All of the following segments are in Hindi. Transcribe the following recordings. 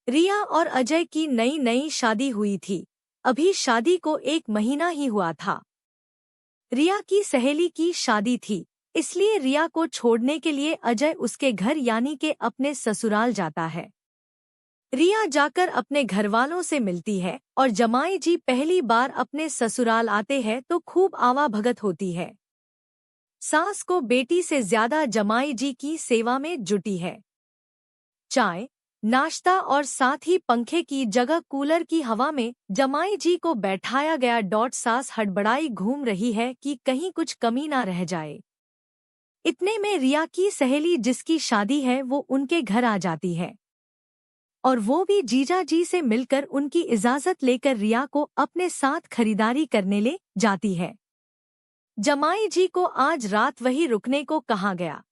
रिया और अजय की नई नई शादी हुई थी। अभी शादी को 1 महीना ही हुआ था। रिया की सहेली की शादी थी, इसलिए रिया को छोड़ने के लिए अजय उसके घर यानी के अपने ससुराल जाता है। रिया जाकर अपने घरवालों से मिलती है और जमाई जी पहली बार अपने ससुराल आते हैं तो खूब आवाभगत होती है। सास को बेटी से ज्यादा जमाई जी की सेवा में जुटी है। चाय, नाश्ता और साथ ही पंखे की जगह कूलर की हवा में जमाई जी को बैठाया गया। सास हड़बड़ाई घूम रही है कि कहीं कुछ कमी ना रह जाए। इतने में रिया की सहेली जिसकी शादी है वो उनके घर आ जाती है और वो भी जीजा जी से मिलकर उनकी इजाजत लेकर रिया को अपने साथ खरीदारी करने ले जाती है। जमाई जी को आज रात वही रुकने को कहा गया।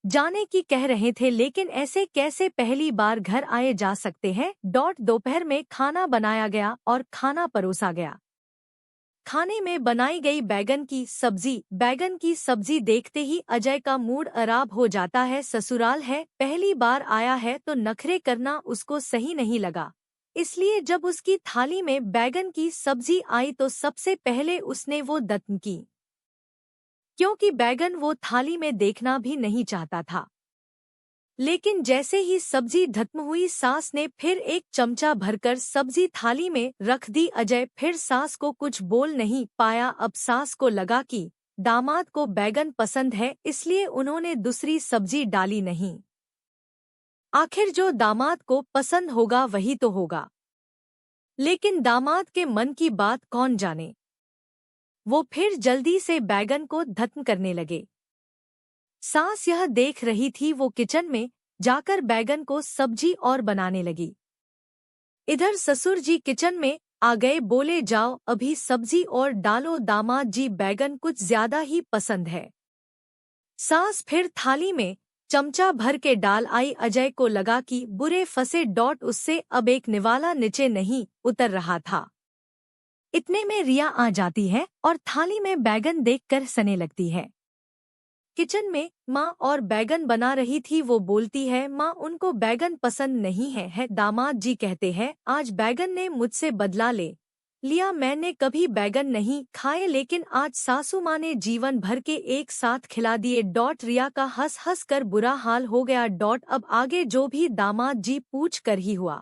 जाने की कह रहे थे लेकिन ऐसे कैसे पहली बार घर आए जा सकते हैं। दोपहर में खाना बनाया गया और खाना परोसा गया। खाने में बनाई गई बैगन की सब्जी देखते ही अजय का मूड खराब हो जाता है। ससुराल है, पहली बार आया है तो नखरे करना उसको सही नहीं लगा। इसलिए जब उसकी थाली में बैगन की सब्जी आई तो सबसे पहले उसने वो दत्म की, क्योंकि बैगन वो थाली में देखना भी नहीं चाहता था। लेकिन जैसे ही सब्जी खत्म हुई सास ने फिर एक चमचा भरकर सब्जी थाली में रख दी। अजय फिर सास को कुछ बोल नहीं पाया। अब सास को लगा कि दामाद को बैगन पसंद है, इसलिए उन्होंने दूसरी सब्जी डाली नहीं। आखिर जो दामाद को पसंद होगा वही तो होगा, लेकिन दामाद के मन की बात कौन जाने। वो फिर जल्दी से बैगन को खत्म करने लगे। सास यह देख रही थी, वो किचन में जाकर बैगन को सब्जी और बनाने लगी। इधर ससुर जी किचन में आ गए, बोले जाओ अभी सब्जी और डालो, दामाद जी बैगन कुछ ज्यादा ही पसंद है। सास फिर थाली में चमचा भर के डाल आई। अजय को लगा कि बुरे फंसे। उससे अब एक निवाला नीचे नहीं उतर रहा था। इतने में रिया आ जाती है और थाली में बैगन देखकर सने लगती है। किचन में माँ और बैगन बना रही थी। वो बोलती है, माँ उनको बैगन पसंद नहीं है। दामाद जी कहते हैं आज बैगन ने मुझसे बदला ले लिया, मैंने कभी बैगन नहीं खाए लेकिन आज सासू माँ ने जीवन भर के एक साथ खिला दिए। रिया का हंस हंस कर बुरा हाल हो गया। अब आगे जो भी दामाद जी पूछ कर ही हुआ।